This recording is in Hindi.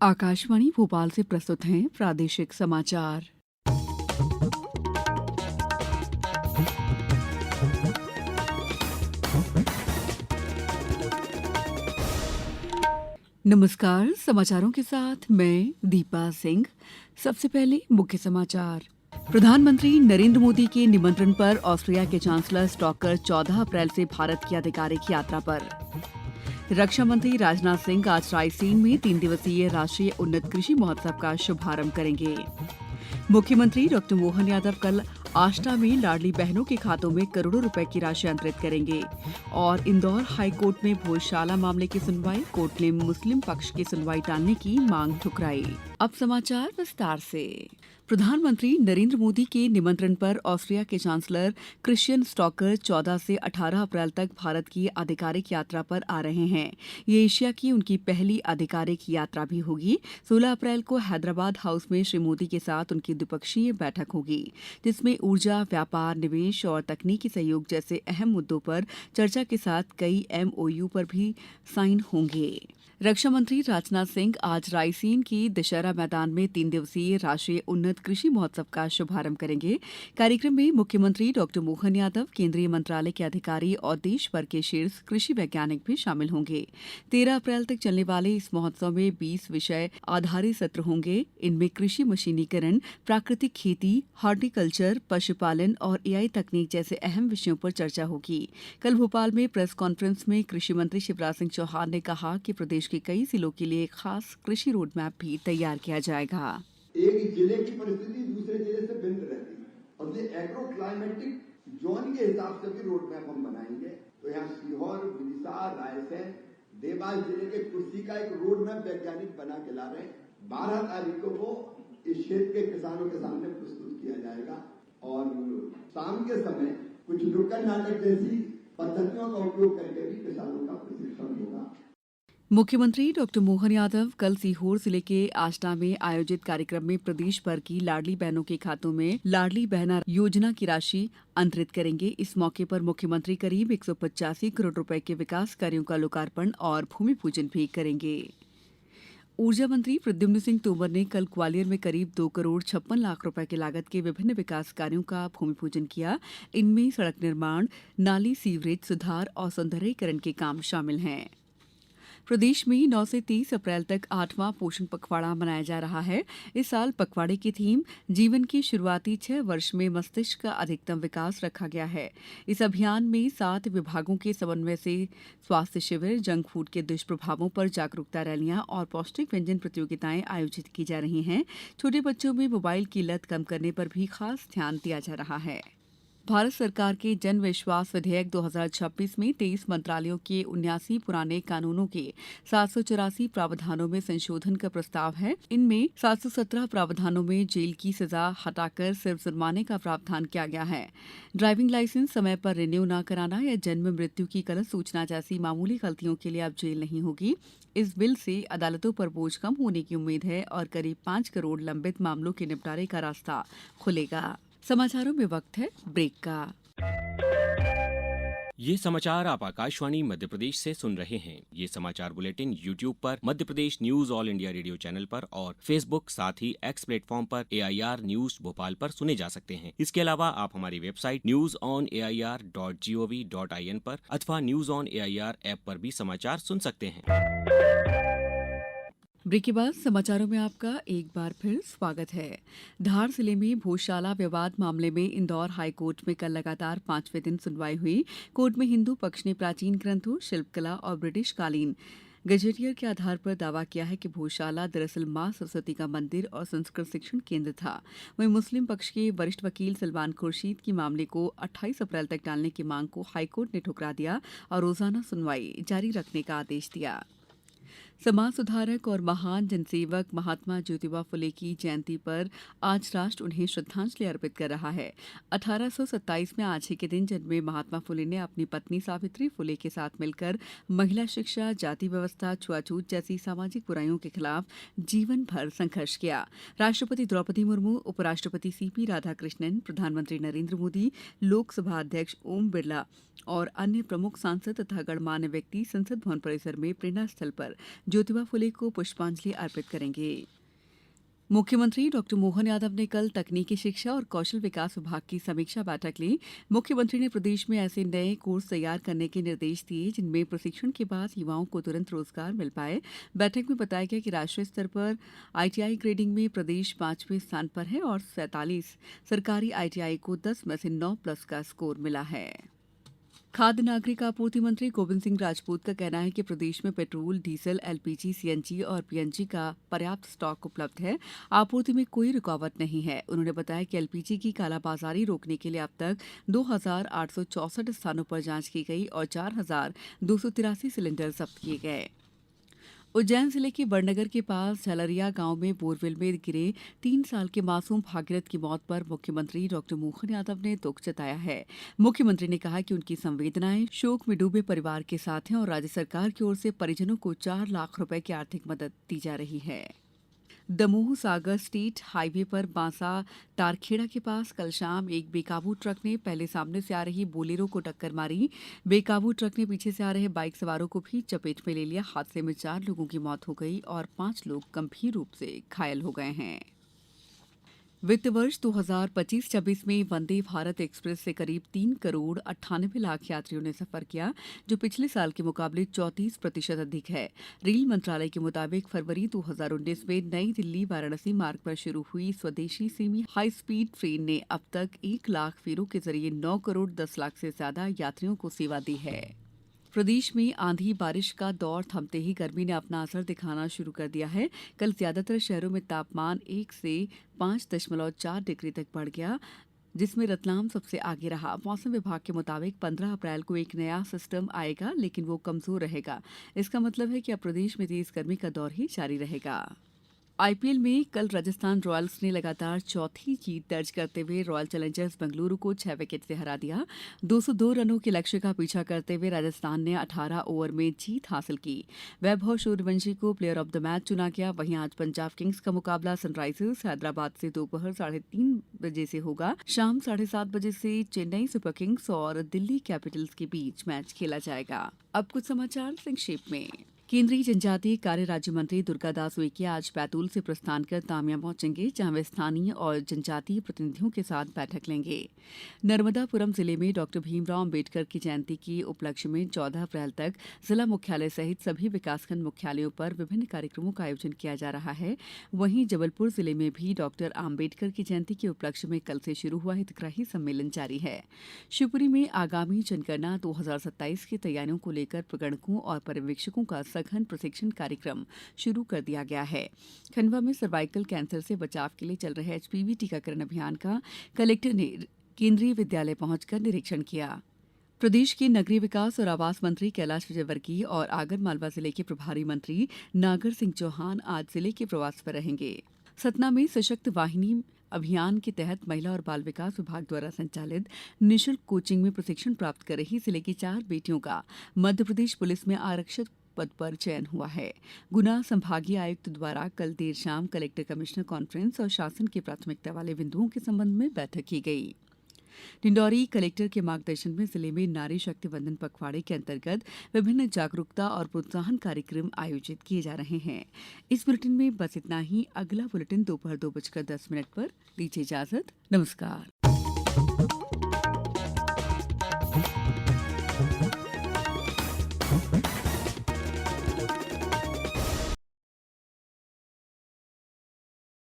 आकाशवाणी भोपाल से प्रस्तुत हैं प्रादेशिक समाचार। नमस्कार, समाचारों के साथ मैं दीपा सिंह। सबसे पहले मुख्य समाचार। प्रधानमंत्री नरेंद्र मोदी के निमंत्रण पर ऑस्ट्रिया के चांसलर स्टॉकर 14 अप्रैल से भारत की आधिकारिक यात्रा पर। रक्षा मंत्री राजनाथ सिंह आज रायसेन में 3 दिवसीय राष्ट्रीय उन्नत कृषि महोत्सव का शुभारंभ करेंगे। मुख्यमंत्री डॉ मोहन यादव कल आष्टा में लाडली बहनों के खातों में करोड़ों रुपए की राशि अंतरित करेंगे। और इंदौर हाईकोर्ट में भोजशाला मामले की सुनवाई, कोर्ट ने मुस्लिम पक्ष की सुनवाई टालने की मांग ठुकराई। अब समाचार विस्तार से। प्रधानमंत्री नरेंद्र मोदी के निमंत्रण पर ऑस्ट्रिया के चांसलर क्रिश्चियन स्टॉकर 14 से 18 अप्रैल तक भारत की आधिकारिक यात्रा पर आ रहे हैं। ये एशिया की उनकी पहली आधिकारिक यात्रा भी होगी। 16 अप्रैल को हैदराबाद हाउस में श्री मोदी के साथ उनकी द्विपक्षीय बैठक होगी, जिसमें ऊर्जा, व्यापार, निवेश और तकनीकी सहयोग जैसे अहम मुद्दों पर चर्चा के साथ कई MOU पर भी साइन होंगे। रक्षा मंत्री राजनाथ सिंह आज रायसेन के दशहरा मैदान में 3 दिवसीय राष्ट्रीय उन्नत कृषि महोत्सव का शुभारंभ करेंगे। कार्यक्रम में मुख्यमंत्री डॉ मोहन यादव, केंद्रीय मंत्रालय के अधिकारी और देश भर के शीर्ष कृषि वैज्ञानिक भी शामिल होंगे। 13 अप्रैल तक चलने वाले इस महोत्सव में 20 विषय आधारित सत्र होंगे। इनमें कृषि मशीनीकरण, प्राकृतिक खेती, हॉर्टिकल्चर, पशुपालन और AI तकनीक जैसे अहम विषयों पर चर्चा होगी। कल भोपाल में प्रेस कॉन्फ्रेंस में कृषि मंत्री शिवराज सिंह चौहान ने कहा कि प्रदेश के कई जिलों के लिए खास कृषि रोड मैप भी तैयार किया जाएगा। एक जिले की परिस्थिति दूसरे जिले से भिन्न रहती है और ये एग्रो क्लाइमेटिक जोन के हिसाब से भी रोड मैप हम बनाएंगे। तो यहाँ सीहोर, विदिशा, रायसेन, देवास जिले के कुर्सी का एक रोड मैप वैज्ञानिक बना के ला रहे हैं। 12 तारीख को इस क्षेत्र के किसानों के सामने प्रस्तुत किया जाएगा और शाम के समय कुछ नुक्कड़ नाटक जैसी पद्धतियों का उपयोग करके भी किसानों का प्रशिक्षण होगा। मुख्यमंत्री डॉ मोहन यादव कल सीहोर जिले के आष्टा में आयोजित कार्यक्रम में प्रदेश भर की लाडली बहनों के खातों में लाडली बहना योजना की राशि अंतरित करेंगे। इस मौके पर मुख्यमंत्री करीब 185 करोड़ रुपए के विकास कार्यों का लोकार्पण और भूमि पूजन भी करेंगे। ऊर्जा मंत्री प्रद्युम्न सिंह तोमर ने कल ग्वालियर में करीब 2 करोड़ 56 लाख रुपए की लागत के विभिन्न विकास कार्यों का भूमि पूजन किया। इनमें सड़क निर्माण, नाली सीवरेज सुधार और सौंदर्यीकरण के काम शामिल हैं। प्रदेश में 9 से 30 अप्रैल तक 8वां पोषण पखवाड़ा मनाया जा रहा है। इस साल पखवाड़े की थीम जीवन के शुरुआती 6 वर्ष में मस्तिष्क का अधिकतम विकास रखा गया है। इस अभियान में 7 विभागों के समन्वय से स्वास्थ्य शिविर, जंक फूड के दुष्प्रभावों पर जागरूकता रैलियां और पौष्टिक व्यंजन प्रतियोगिताएं आयोजित की जा रही हैं। छोटे बच्चों में मोबाइल की लत कम करने पर भी खास ध्यान दिया जा रहा है। भारत सरकार के जन विश्वास विधेयक 2026 में 23 मंत्रालयों के 79 पुराने कानूनों के 784 प्रावधानों में संशोधन का प्रस्ताव है। इनमें 717 प्रावधानों में जेल की सजा हटाकर सिर्फ जुर्माने का प्रावधान किया गया है। ड्राइविंग लाइसेंस समय पर रिन्यू न कराना या जन्म मृत्यु की गलत सूचना जैसी मामूली गलतियों के लिए अब जेल नहीं होगी। इस बिल से अदालतों पर बोझ कम होने की उम्मीद है और करीब 5 करोड़ लंबित मामलों के निपटारे का रास्ता खुलेगा। समाचारों में वक्त है ब्रेक का। ये समाचार आप आकाशवाणी मध्य प्रदेश से सुन रहे हैं। ये समाचार बुलेटिन YouTube पर Madhya Pradesh news all India radio channel पर और Facebook साथ ही X प्लेटफॉर्म पर AIR न्यूज भोपाल पर सुने जा सकते हैं। इसके अलावा आप हमारी वेबसाइट newsonair.gov.in पर अथवा न्यूज ऑन AIR ऐप पर भी समाचार सुन सकते हैं। ब्रेक के बाद समाचारों में आपका एक बार फिर स्वागत है। धार जिले में भोजशाला विवाद मामले में इंदौर हाईकोर्ट में कल लगातार 5वें दिन सुनवाई हुई। कोर्ट में हिंदू पक्ष ने प्राचीन ग्रंथों, शिल्पकला और ब्रिटिश कालीन गजेटियर के आधार पर दावा किया है कि भोजशाला दरअसल मां सरस्वती का मंदिर और संस्कृत शिक्षण केंद्र था। वहीं मुस्लिम पक्ष के वरिष्ठ वकील सलमान खुर्शीद की मामले को 28 अप्रैल तक टालने की मांग को हाईकोर्ट ने ठुकरा दिया और रोजाना सुनवाई जारी रखने का आदेश दिया। समाज सुधारक और महान जनसेवक महात्मा ज्योतिबा फुले की जयंती पर आज राष्ट्र उन्हें श्रद्धांजलि अर्पित कर रहा है। 1827 में आज ही के दिन जन्मे महात्मा फुले ने अपनी पत्नी सावित्री फुले के साथ मिलकर महिला शिक्षा, जाति व्यवस्था, छुआछूत जैसी सामाजिक बुराइयों के खिलाफ जीवन भर संघर्ष किया। राष्ट्रपति द्रौपदी मुर्मू, उपराष्ट्रपति CP राधाकृष्णन, प्रधानमंत्री नरेंद्र मोदी, लोकसभा अध्यक्ष ओम बिरला और अन्य प्रमुख सांसद तथा गणमान्य व्यक्ति संसद भवन परिसर में प्रेरणा स्थल पर ज्योतिबा फुले को पुष्पांजलि अर्पित करेंगे। मुख्यमंत्री डॉक्टर मोहन यादव ने कल तकनीकी शिक्षा और कौशल विकास विभाग की समीक्षा बैठक ली। मुख्यमंत्री ने प्रदेश में ऐसे नए कोर्स तैयार करने के निर्देश दिए जिनमें प्रशिक्षण के बाद युवाओं को तुरंत रोजगार मिल पाए। बैठक में बताया गया कि राष्ट्रीय स्तर पर आईटीआई ग्रेडिंग में प्रदेश 5वें स्थान पर है और 47 सरकारी आईटीआई को 10 में से 9+ का स्कोर मिला है। खाद्य नागरिक आपूर्ति मंत्री गोविंद सिंह राजपूत का कहना है कि प्रदेश में पेट्रोल, डीजल, एलपीजी, सीएनजी और पीएनजी का पर्याप्त स्टॉक उपलब्ध है। आपूर्ति में कोई रुकावट नहीं है। उन्होंने बताया कि एलपीजी की कालाबाजारी रोकने के लिए अब तक 2,864 स्थानों पर जांच की गई और 4,283 सिलेंडर जब्त किए गए। उज्जैन जिले के बड़नगर के पास झलरिया गांव में बोरवेल में गिरे 3 साल के मासूम भागीरथ की मौत पर मुख्यमंत्री डॉक्टर मोहन यादव ने दुख जताया है। मुख्यमंत्री ने कहा कि उनकी संवेदनाएं शोक में डूबे परिवार के साथ हैं और राज्य सरकार की ओर से परिजनों को 4 लाख रुपए की आर्थिक मदद दी जा रही है। दमोह सागर स्टेट हाईवे पर बांसा तारखेड़ा के पास कल शाम एक बेकाबू ट्रक ने पहले सामने से आ रही बोलेरो को टक्कर मारी। बेकाबू ट्रक ने पीछे से आ रहे बाइक सवारों को भी चपेट में ले लिया। हादसे में 4 लोगों की मौत हो गई और 5 लोग गंभीर रूप से घायल हो गए हैं। वित्त वर्ष 2025-26 में वंदे भारत एक्सप्रेस से करीब 3 करोड़ 98 लाख यात्रियों ने सफर किया, जो पिछले साल के मुकाबले 34% अधिक है। रेल मंत्रालय के मुताबिक फरवरी 2019 में नई दिल्ली वाराणसी मार्ग पर शुरू हुई स्वदेशी सेमी हाई स्पीड ट्रेन ने अब तक 1 लाख फेरों के जरिए 9 करोड़ 10 लाख से ज्यादा यात्रियों को सेवा दी है। प्रदेश में आंधी बारिश का दौर थमते ही गर्मी ने अपना असर दिखाना शुरू कर दिया है। कल ज्यादातर शहरों में तापमान 1 से 5.4 डिग्री तक बढ़ गया, जिसमें रतलाम सबसे आगे रहा। मौसम विभाग के मुताबिक 15 अप्रैल को एक नया सिस्टम आएगा, लेकिन वो कमजोर रहेगा। इसका मतलब है कि अब प्रदेश में तेज गर्मी का दौर ही जारी रहेगा। आईपीएल में कल राजस्थान रॉयल्स ने लगातार चौथी जीत दर्ज करते हुए रॉयल चैलेंजर्स बेंगलुरु को 6 विकेट से हरा दिया। 202 रनों के लक्ष्य का पीछा करते हुए राजस्थान ने 18 ओवर में जीत हासिल की। वैभव सूर्यवंशी को प्लेयर ऑफ द मैच चुना गया। वहीं आज पंजाब किंग्स का मुकाबला सनराइजर्स हैदराबाद से दोपहर 3:30 बजे से होगा। शाम 7:30 बजे से चेन्नई सुपर किंग्स और दिल्ली कैपिटल्स के बीच मैच खेला जाएगा। अब कुछ समाचार संक्षेप में। केंद्रीय जनजातीय कार्य राज्य मंत्री दुर्गादास उइके आज बैतूल से प्रस्थान कर तामिया पहुंचेंगे, जहां वे स्थानीय और जनजातीय प्रतिनिधियों के साथ बैठक लेंगे। नर्मदापुरम जिले में डॉक्टर भीमराव अंबेडकर की जयंती के उपलक्ष्य में 14 अप्रैल तक जिला मुख्यालय सहित सभी विकासखंड मुख्यालयों पर विभिन्न कार्यक्रमों का आयोजन किया जा रहा है। वहीं जबलपुर जिले में भी डॉक्टर आम्बेडकर की जयंती के उपलक्ष्य में कल से शुरू हुआ हितग्राही सम्मेलन जारी है। शिवपुरी में आगामी जनगणना 2027 की तैयारियों को लेकर प्रगणकों और पर्यवेक्षकों का सघन प्रशिक्षण कार्यक्रम शुरू कर दिया गया है। खंडवा में सर्वाइकल कैंसर से बचाव के लिए चल रहे एचपीवी टीकाकरण अभियान का कलेक्टर ने केंद्रीय विद्यालय पहुंचकर निरीक्षण किया। प्रदेश के नगरीय विकास और आवास मंत्री कैलाश विजयवर्गीय और आगरमालवा जिले के प्रभारी मंत्री नागर सिंह चौहान आज जिले के प्रवास पर रहेंगे। सतना में सशक्त वाहिनी अभियान के तहत महिला और बाल विकास विभाग द्वारा संचालित निःशुल्क कोचिंग में प्रशिक्षण प्राप्त कर रही जिले की 4 बेटियों का मध्य प्रदेश पुलिस में आरक्षित पद पर चयन हुआ है। गुना संभागीय आयुक्त द्वारा कल देर शाम कलेक्टर कमिश्नर कॉन्फ्रेंस और शासन की प्राथमिकता वाले बिंदुओं के संबंध में बैठक की गई। डिंडौरी कलेक्टर के मार्गदर्शन में जिले में नारी शक्ति वंदन पखवाड़े के अंतर्गत विभिन्न जागरूकता और प्रोत्साहन कार्यक्रम आयोजित किए जा रहे हैं। इस बुलेटिन में बस इतना ही। अगला बुलेटिन दोपहर 2:10 पर। दीजिए इजाजत। नमस्कार।